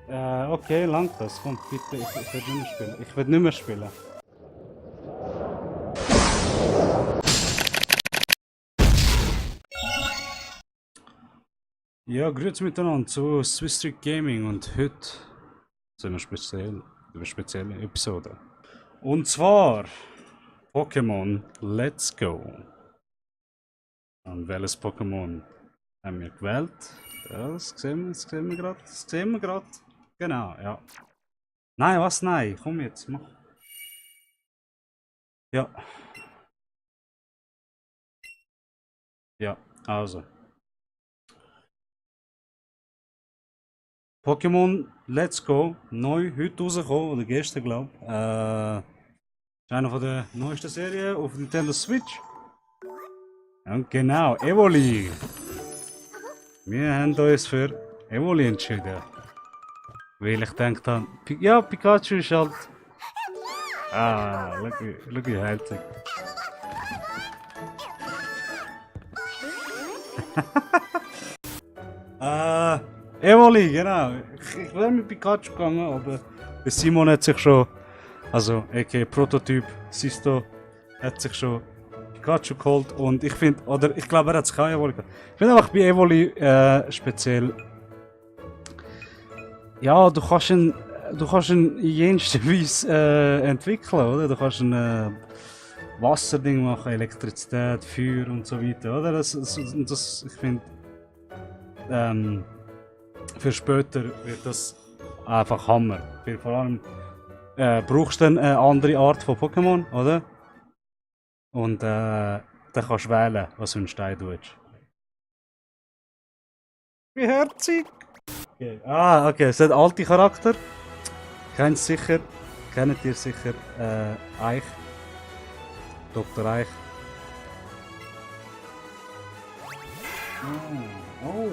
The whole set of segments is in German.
Okay, langt das. Komm, bitte, ich will nicht mehr spielen. Ich will nicht mehr spielen. Ja, grüezi miteinander zu Swiss Street Gaming und heute zu einer speziellen Episode. Und zwar Pokémon Let's Go. Und welches Pokémon haben wir gewählt? Ja, das sehen wir gerade. Das sehen wir gerade. Genau, ja. Nein, was? Nein, komm jetzt, mach. Ja. Ja, also. Pokémon Let's Go, neu, heute rausgekommen, oder gestern glaube ich. Ist einer von der neuesten Serien auf Nintendo Switch. Und genau, Evoli. Wir haben uns für Evoli entschieden. Weil ich denke dann, ja, Pikachu ist halt. Ah, look wie herzig. Evoli, genau. Ich wäre mit Pikachu gegangen, aber der Simon hat sich schon, also aka Prototyp Sisto, hat sich schon Pikachu geholt und ich finde, oder ich glaube er hat sich auch Evoli geholt. Ich finde einfach bei Evoli speziell, ja, du kannst ihn in jenster Weise entwickeln, oder? Du kannst ein Wasserding machen, Elektrizität, Feuer und so weiter, oder? Ich finde, für später wird das einfach Hammer. Weil vor allem brauchst du dann eine andere Art von Pokémon, oder? Und dann kannst du wählen, was für einen Stein du willst. Wie herzig! Okay. Ah, okay, es hat alte Charakter. Kennt ihr sicher Eich? Dr. Eich. Oh.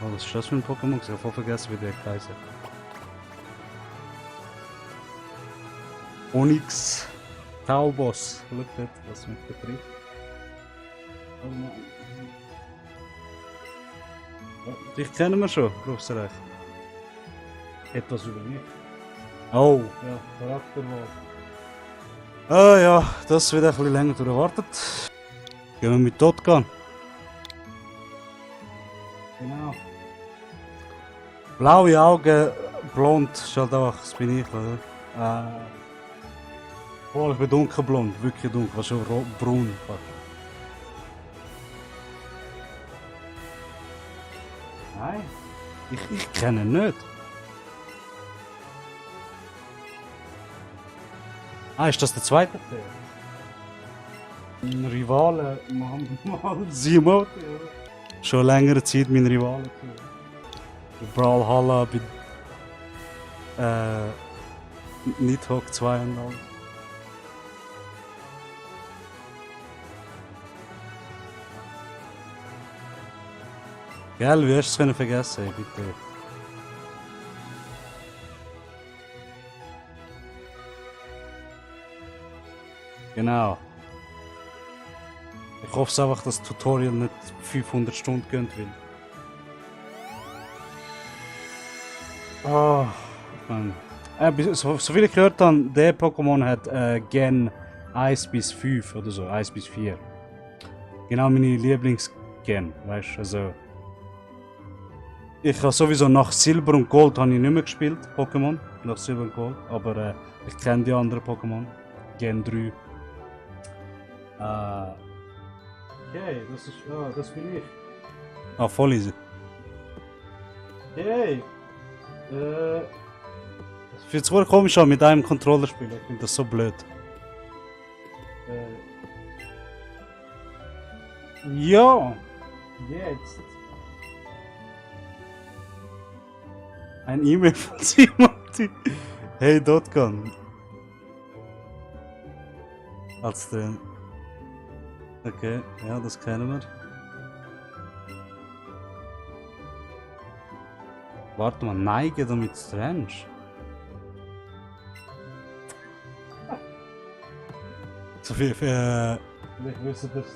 Was ist das für ein Pokémon? Ich habe voll vergessen, wie der heißt. Onyx Taubos. Look at was mich betrifft. Dich kennen wir schon, Professor Eich. Etwas über mich. Oh, ja, Charakterwahl. Ah ja, das wird ein bisschen länger erwartet. Gehen wir mit Totkan. Genau. Blaue Augen, blond, ist halt einfach, das bin ich, oder? Oh, ich bin dunkelblond, wirklich dunkel, was schon braun fast. Nein, ich kenne ihn nicht. Ah, ist das der zweite Teil? Mein Rivale, Mann, Simo. Schon längere Zeit mein Rivale. Bei Brawlhalla, bei Nidhogg 2 und all. Gell, wie hast du es vergessen, bitte? Genau. Ich hoffe einfach, dass das Tutorial nicht 500 Stunden gehen will. Oh, soviel ich gehört habe, der Pokémon hat Gen 1 bis 5 oder so, 1 bis 4. Genau meine Lieblingsgen, weißt du, also. Ich habe sowieso nach Silber und Gold habe ich nicht mehr gespielt, Pokémon, nach Silber und Gold, aber ich kenne die anderen Pokémon, Gen 3. Okay, das bin ich. Ah, voll easy. Yay! Es fühlt sich wohl komisch an mit einem Controller spielen, ich finde das so blöd. Ja! Jetzt! Ein E-Mail von Simon. Hey Dotcon. Als der. Okay, ja, das kennen wir. Warte mal, neige damit Strange. So viel für. Ich wüsste das.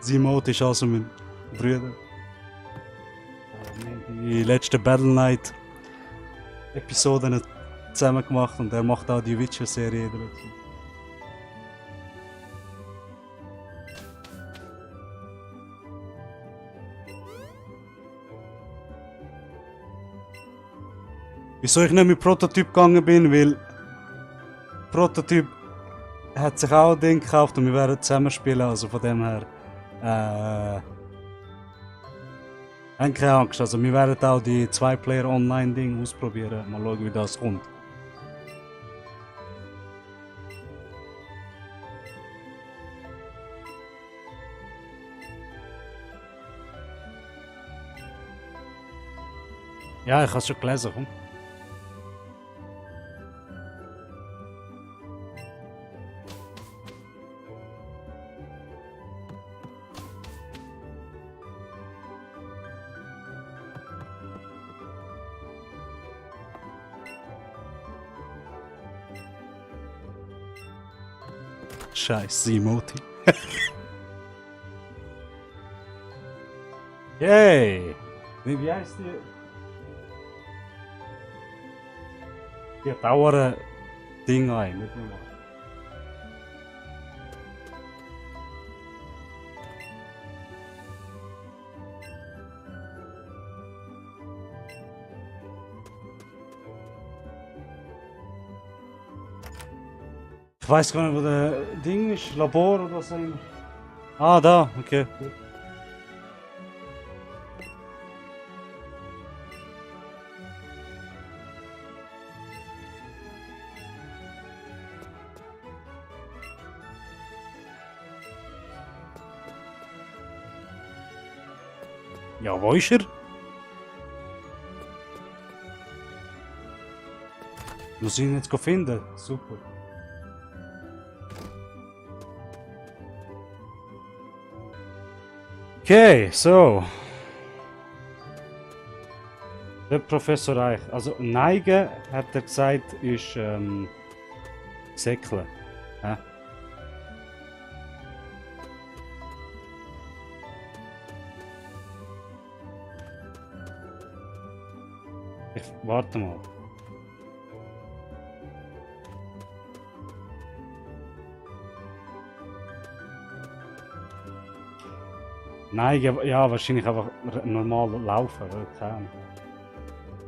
Simon ist also mein Bruder. die letzte Battle Knight Episoden zusammen gemacht und er macht auch die Witcher-Serie dazu. Wieso ich nicht mit Prototyp gegangen bin, weil Prototyp hat sich auch ein Ding gekauft und wir werden zusammen spielen, also von dem her haben keine Angst, also wir werden auch die 2-Player-Online-Ding ausprobieren, mal schauen wie das kommt. Ja, ich habe es schon gelesen, komm. Scheiße, Emoji. Yay! Wie heißt die? Die dauern Ding ein, nicht normal. Ich weiß gar nicht, wo der Ding ist, Labor oder was auch immer. Ah, da, okay. Ja, wo ist er? Muss ich ihn jetzt finden? Super. Okay, so. Der Professor Reich. Also Neigen, hat er gesagt, ist Säckle. Ja. Warte mal. Nein, ja, wahrscheinlich einfach normal laufen, keine Ahnung.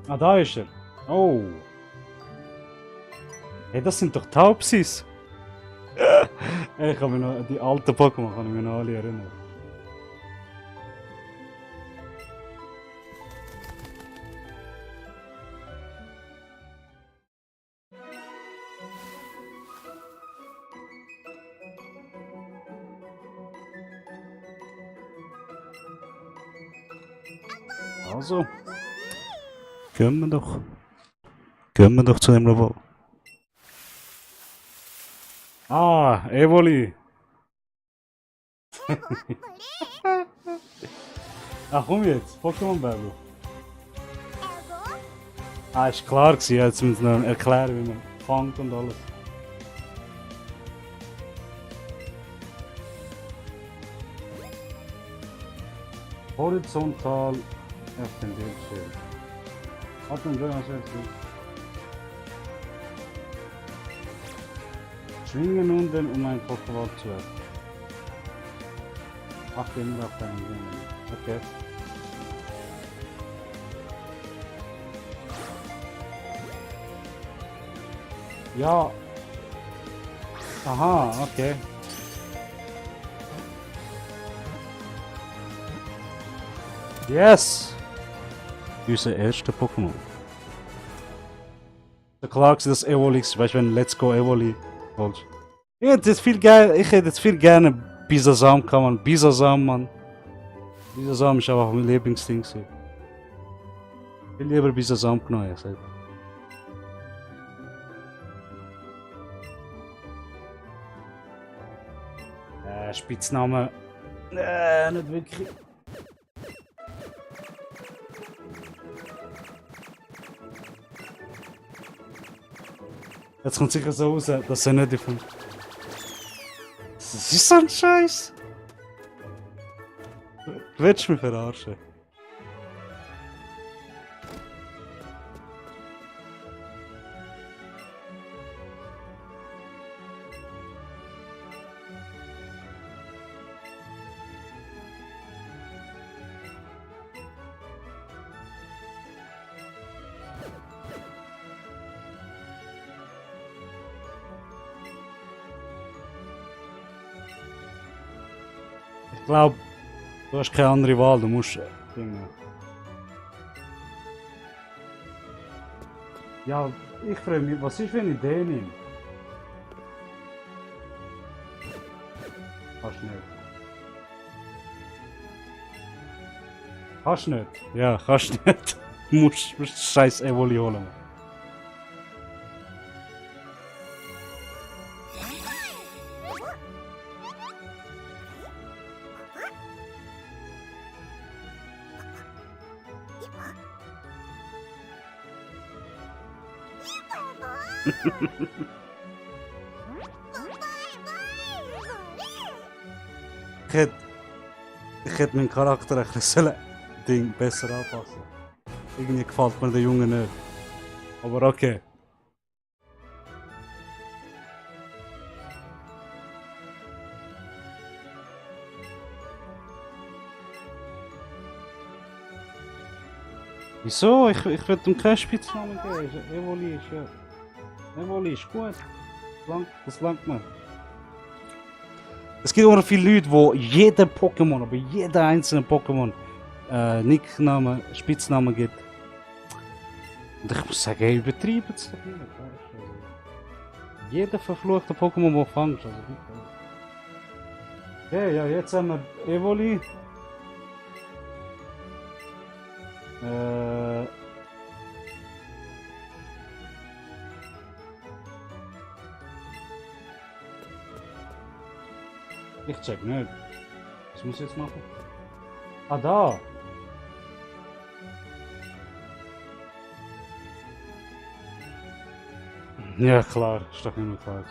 Ah, da ist er. Oh. Hey, das sind doch Taubsis. Ich kann mich noch an die alten Pokémon kann ich mich noch alle erinnern. Also, gehen wir doch. Gehen wir doch zu dem Labor. Ah, Evoli. Ach komm jetzt, Pokémon Battle. Ah, ist klar gewesen, jetzt müssen wir noch erklären, wie man fängt und alles. Horizontal auf den Bildschirm. Hat man schon schwingen unten, um ein Pokémon zu werfen. Achte immer auf deinen Jungen. Okay. Ja. Aha, okay. Yes! Unser erster Pokémon. Der klar dass Evoli ist, weißt du, wenn Let's Go Evoli holst. Ich hätte jetzt viel gerne Bisasam kann man. Bisasam, Mann. Bisasam ist einfach mein Lieblingsding. Ich will lieber Bisasam genommen, ja, sagt. Spitzname. Nicht wirklich. Jetzt kommt sicher so raus, dass er nicht davon. Das ist so ein Scheiß. Du willst mich verarschen. Ich glaube, du hast keine andere Wahl, du musst Dinge. Ja, ich frage mich, was ist, wenn ich den nehme? Kannst nicht. Kannst nicht. Ja, kannst nicht. Du musst scheiß Evoli holen. Ich hätte, ich hätte meinen Charakter ein bisschen Ding besser anpassen. Irgendwie gefällt mir der Junge nicht. Aber okay. Wieso? Ich will ihm keinen Spitznamen geben. Evoli ist ja. Evoli ist gut. Das langt mir. Es gibt auch noch viele Leute, die jedem Pokémon, aber jeder einzelne Pokémon Nicknamen, Spitznamen gibt. Und ich muss sagen, hey, übertreiben es doch nicht. Weißt du? Jeder verfluchte Pokémon, der fangst. Also, okay, ja, jetzt haben wir Evoli. Ich check nicht. Was muss ich jetzt machen? Ah, da! Ja, klar. Ist doch immer klar.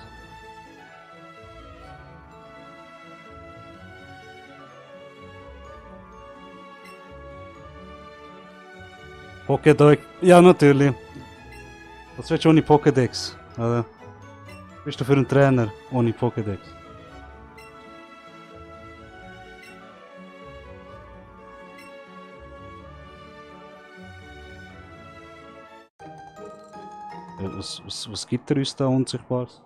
Pokédex. Ja, natürlich. Was willst du ohne Pokédex? Oder? Bist du für einen Trainer ohne Pokédex? Was gibt er uns da Unsichtbares?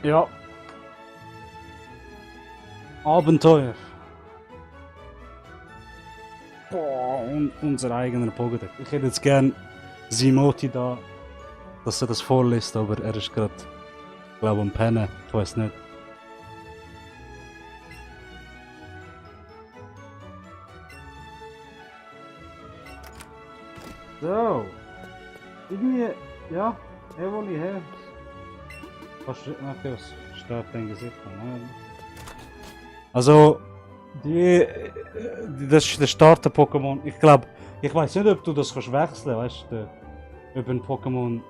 Ja. Abenteuer. Boah, und unser eigener Pokédex. Ich hätte jetzt gern Simoti da, dass er das vorliest, aber er ist gerade, glaube ich, am Pennen. Ich weiß nicht. So. Irgendwie, ja, Evoli her. Okay, was steht dein Gesicht an? Also, das ist der Starter-Pokémon. Ich glaube, ich weiß nicht, ob du das kannst wechseln, weißt du, ob ein Pokémon,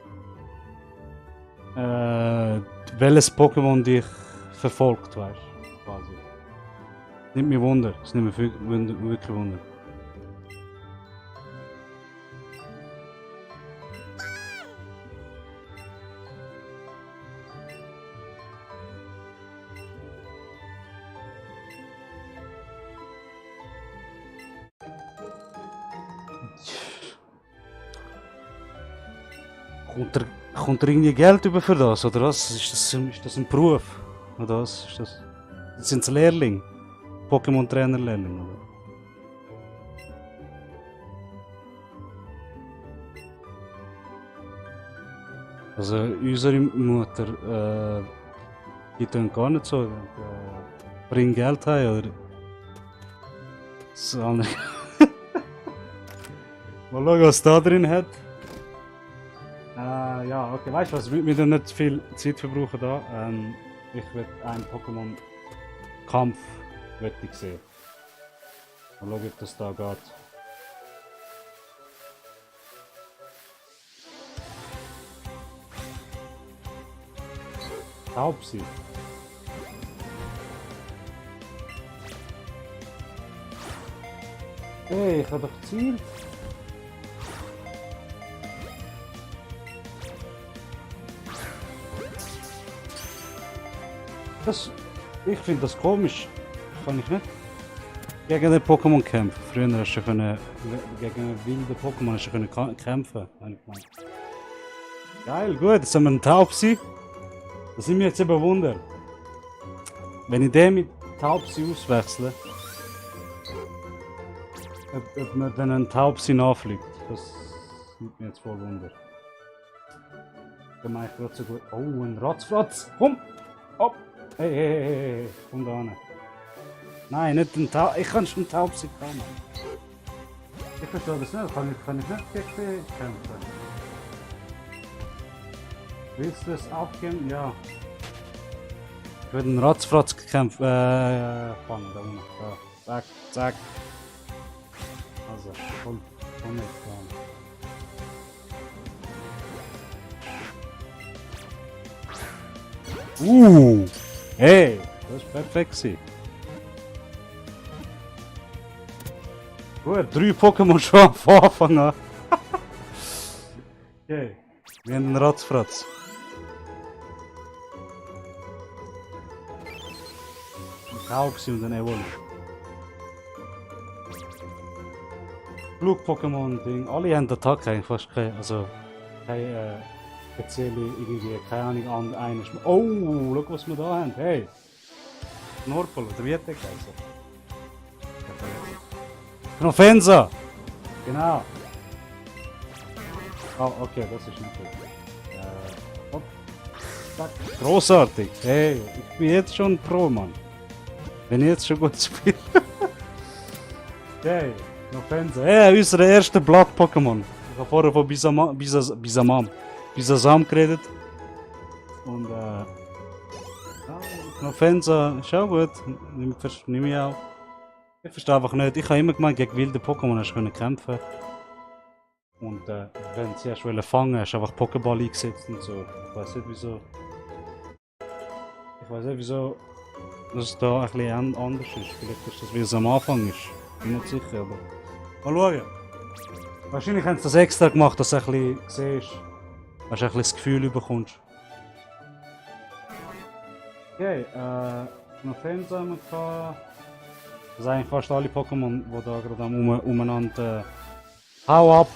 welches Pokémon dich verfolgt, weißt du, quasi. Nimmt mich Wunder, es nimmt mich wirklich Wunder. Kommt er irgendwie Geld über für das, oder was? Ist das ein Beruf? Oder was? Sind es Lehrling? Pokémon-Trainer-Lehrling, oder? Also unsere Mutter, die tun gar nicht so, bringen Geld heim, oder? So, mal schauen, was da drin hat. Ja, okay, weißt du was, wir müssen nicht viel Zeit verbrauchen da. Ich will einen Pokémon-Kampf sehen. Mal schauen, ob das da geht. Taubsi. Hey, ich habe doch Ziel. Ich finde das komisch. Kann ich nicht gegen den Pokémon kämpfen. Früher hast du können, gegen wilde Pokémon hast du können kämpfen. Geil, gut, jetzt haben wir einen Taubsi. Das sind mir jetzt eben Wunder. Wenn ich den mit Taubsi auswechsle, ob mir dann ein Taubsi nachfliegt. Das nimmt mir jetzt voll Wunder. Dann mache ich gerade so gut. Oh, ein Ratzfratz! Komm! Hopp! Hey, komm da hin. Nein, nicht ein Taubsi. Ich kann schon einen Taubsi kommen. Ich verstehe das nicht. Kann ich nicht gegen den kämpfen? Willst du es abgeben? Ja. Ich würde einen Ratzfratz kämpfen. Fangen, da unten. Da. Zack, zack. Also, komm nicht dran. Hey, das ist perfekt gewesen. Gut, 3 Pokémon schon von Anfang an. Okay, wir haben einen Ratzfratz. Ein Taubsi und ein Evoli. Flug-Pokémon-Ding, alle haben Attacke eigentlich fast keine, also keine spezielle, irgendwie, keine Ahnung, eine. Oh, schau was wir da haben, hey! Knorpel, oder wie hat der geheißen? Knofensa! Genau! Oh, okay, das ist nicht gut. Oh, zack. Großartig! Hey, ich bin jetzt schon Pro, Mann. Wenn ich jetzt schon gut spiele. Okay. Knofensa. Hey, unser erster Blatt-Pokémon. Ich habe vorher von Bisasam geredet. Und Knofensa ist auch gut. Nehme ich auch. Ich verstehe einfach nicht. Ich habe immer gemeint, gegen wilde Pokémon hast du kämpfen. Und wenn sie erst fangen, hast du einfach Pokéball eingesetzt und so. Ich weiß nicht wieso. Dass es da ein bisschen anders ist. Vielleicht ist das wie es am Anfang ist. Bin nicht sicher, aber. Mal schauen. Wahrscheinlich haben sie das extra gemacht, dass du ein bisschen siehst. Dass du ein bisschen das Gefühl bekommst. Okay, Knofensa haben wir gehabt. Das sind eigentlich fast alle Pokémon, die da gerade umeinander hau ab!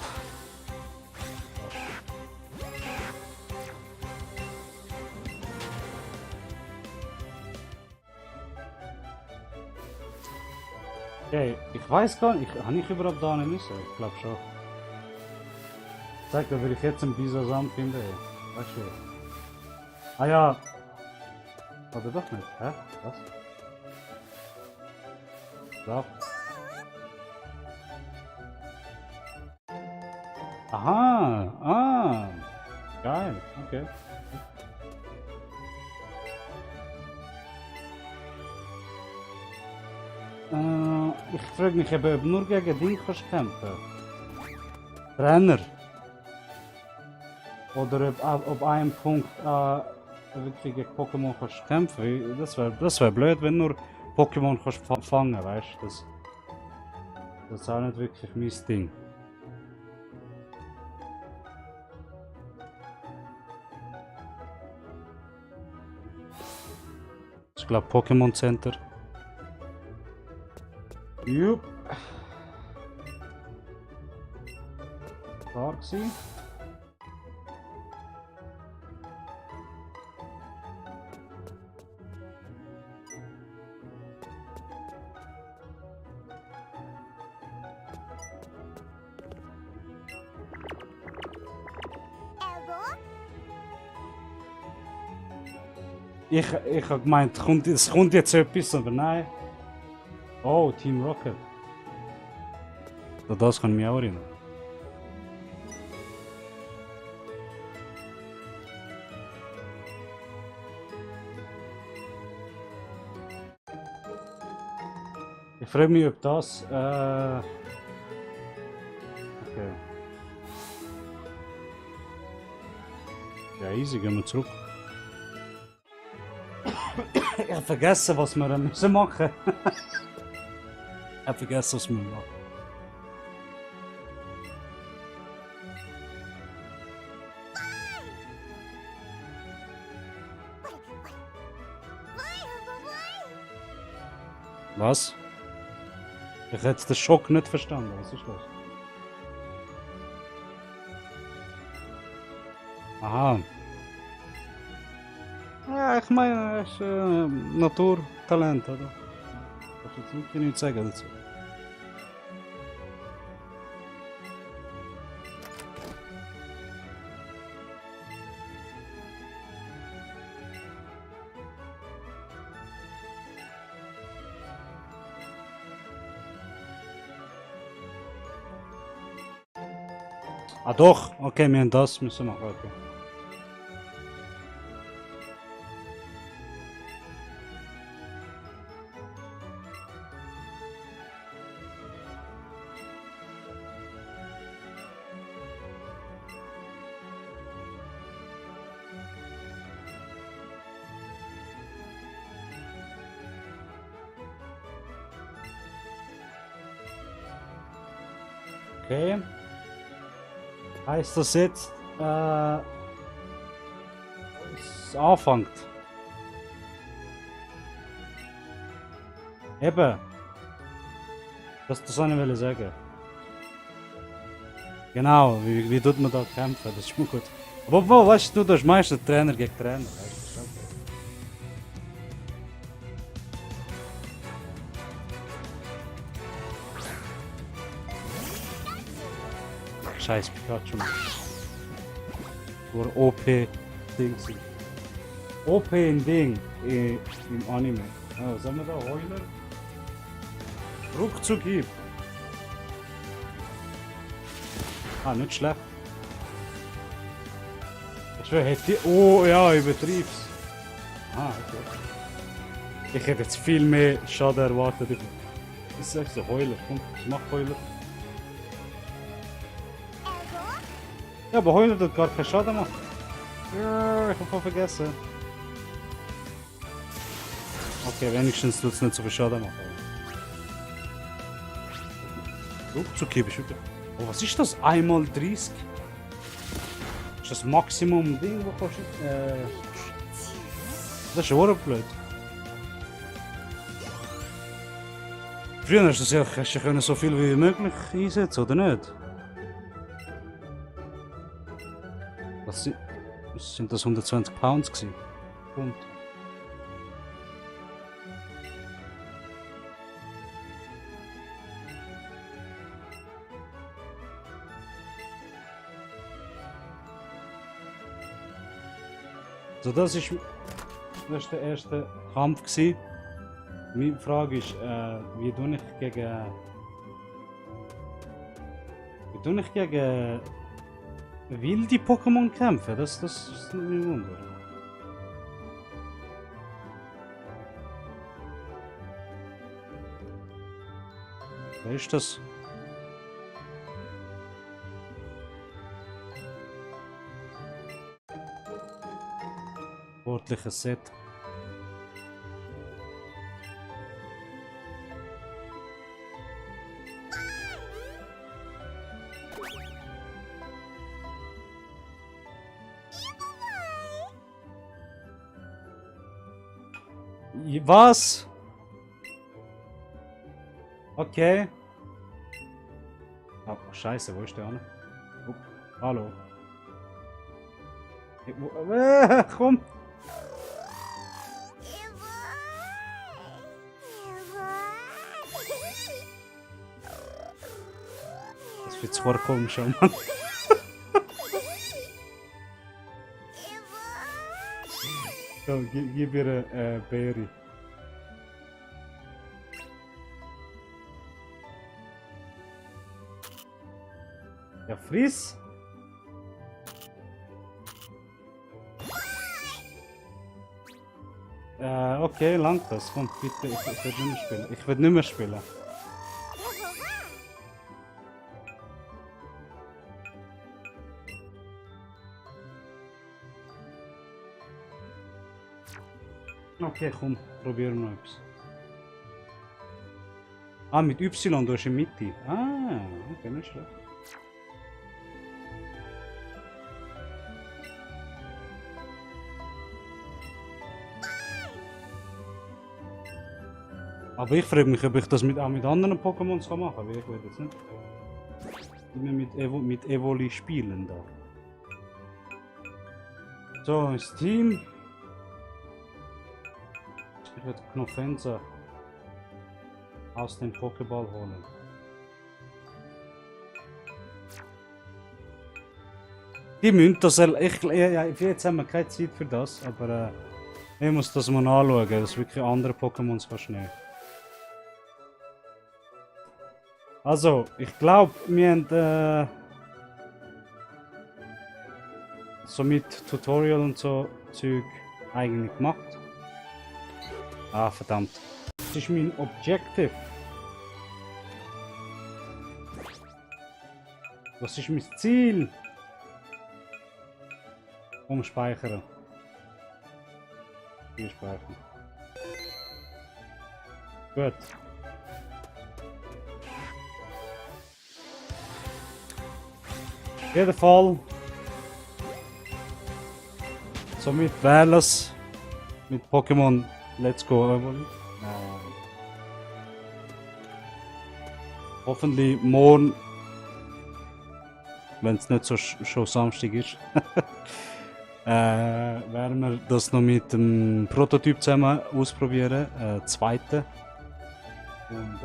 Okay, ich weiß gar nicht, habe ich überhaupt da nicht müssen? Ich glaube schon. Zeig, da würde ich jetzt einen Bisasam finden. Weißt du? Ah ja! Oder doch nicht? Hä? Was? So. Aha! Geil, okay. Ich frage mich eben, ob nur gegen dich kannst kämpfen. Trainer. Oder ob einem Punkt wirklich gegen Pokémon kannst kämpfen. Das wär blöd, wenn nur Pokémon kannst fangen, weißt du? Das ist auch nicht wirklich mein Ding. Ich glaube Pokémon Center. Jupp. Klar gewesen. Ich habe gemeint, es kommt jetzt etwas, aber nein. Oh, Team Rocket. Das kann ich mich auch erinnern. Ich frage mich, ob das. Okay. Ja, easy, gehen wir zurück. Ich habe vergessen, was wir machen müssen. Ich habe vergessen, was wir machen. Was? Ich hätte den Schock nicht verstanden. Was ist das? Aha. Ja, ich meine, er ist Naturtalent, oder? Kannst du jetzt wirklich nichts sagen dazu. Ah doch, okay, wir haben das müssen machen. Okay. Okay. Heißt das jetzt, es anfängt? Eben. Das wollte ich sagen. Genau, wie tut man da kämpfen? Das ist schon gut. Aber wo, weißt du, das ist meistens Trainer gegen Trainer. Weißt du, Scheiß Pikachu. Nur OP-Ding. OP in Ding im Anime. Oh, was haben wir da? Heuler? Ruckzuck gibt. Ah, nicht schlecht. Ich schwöre, hätte ich. Oh ja, übertrieb's. Ah, okay. Ich hätte jetzt viel mehr Schaden erwartet. Das ist echt so Heuler. Komm, ich mach Heuler. Ja, aber Heuler tut gar keinen Schaden machen. Ja, ich hab voll vergessen. Okay, wenigstens tut es nicht so viel Schaden machen. Ruckzuck ist wirklich. Oh, was ist das? Einmal 30? Ist das Maximum Ding, wo kostet? Das ist schon blöd. Früher hast du das ja so viel wie möglich einsetzen, oder nicht? Was sind das 120 Pounds gewesen? Pfund. So, das war der erste Kampf gewesen. Meine Frage ist, wie tue ich gegen wilde Pokémon kämpfen? Das ist mein Wunder. Wer ist das? Sportliches Set. Was? Okay. Oh, Scheiße, wo ist der andere? Oh, hallo. Komm! Das wird zwar komisch, Mann. So, gib ihr eine Beere. Ja, friss! Okay, langt das. Komm, bitte, ich will nicht mehr spielen. Ich will nicht mehr spielen. Okay, komm, probieren wir noch etwas. Ah, mit Y, du hast in Mitte. Ah, okay, nicht schlecht. Aber ich frage mich, ob ich das auch mit anderen Pokémons machen kann, weil ich will jetzt nicht immer mit Evoli spielen da. So, das Team. Ich werde Knofenza aus dem Pokéball holen. Die müssen das, jetzt haben wir keine Zeit für das, aber ich muss das mal anschauen, dass wirklich andere Pokémons fast nicht. Also, ich glaube, wir haben so mit Tutorial und so Zeug eigentlich gemacht. Ah, verdammt. Das ist mein Objective. Was ist mein Ziel? Umspeichern. Hier speichern. Gut. Auf jeden Fall. Somit wäre es mit Pokémon Let's Go Evoli. Hoffentlich morgen, wenn es nicht so schon Samstag ist, werden wir das noch mit dem Prototyp zusammen ausprobieren, zweite. Und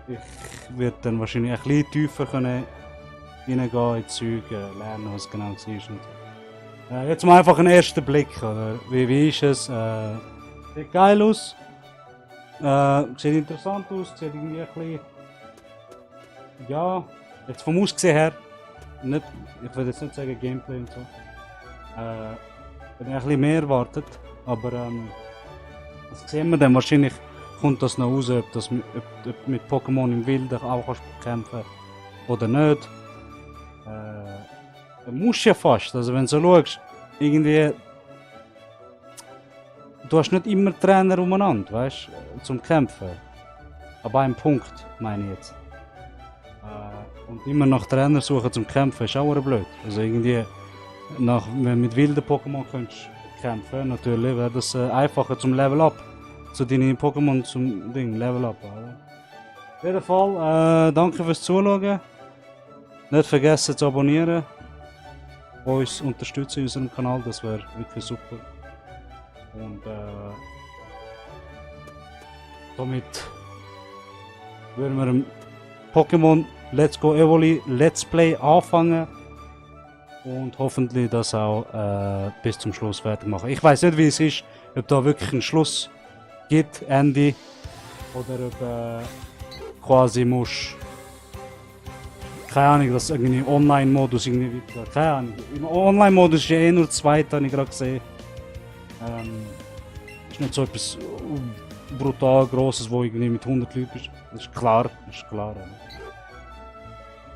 ich werde dann wahrscheinlich ein bisschen tiefer können reingehen in die Züge, lernen, was genau es ist. Und so. Jetzt mal einfach einen ersten Blick, oder? Wie ist es? Sieht geil aus, sieht interessant aus, sieht irgendwie ein bisschen, ja, jetzt vom Aussehen her, nicht, ich würde jetzt nicht sagen Gameplay und so. Ich hätte ein bisschen mehr erwartet, aber das sehen wir dann. Wahrscheinlich kommt das noch raus, ob mit Pokémon im Wilden auch kannst kämpfen oder nicht. Du musst ja fast, also wenn du so schaust, irgendwie, du hast nicht immer Trainer umeinander, weißt du, zum Kämpfen. An einem Punkt, meine ich jetzt. Und immer nach Trainer suchen zum Kämpfen ist auch blöd. Also irgendwie, wenn du mit wilden Pokémon könntest kämpfen, natürlich wäre das einfacher zum Level Up. Zu deinen Pokémon zum Ding, Level Up. Oder? Auf jeden Fall, danke fürs Zuschauen. Nicht vergessen zu abonnieren. Uns unterstützen in unserem Kanal, das wäre wirklich super. Und somit würden wir im Pokémon Let's Go Evoli Let's Play anfangen. Und hoffentlich das auch bis zum Schluss fertig machen. Ich weiß nicht, wie es ist, ob da wirklich ein Schluss gibt, Ende, oder ob quasi musst, keine Ahnung, dass irgendwie im Online-Modus irgendwie weitergeht. Keine Ahnung. Im Online-Modus ist ja eh nur zweit, habe ich gerade gesehen. Ist nicht so etwas brutal Grosses, wo irgendwie mit 100 Leuten ist. Das ist klar,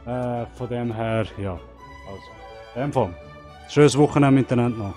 von dem her, ja. Also, in dem Fall. Schönes Wochenende miteinander noch.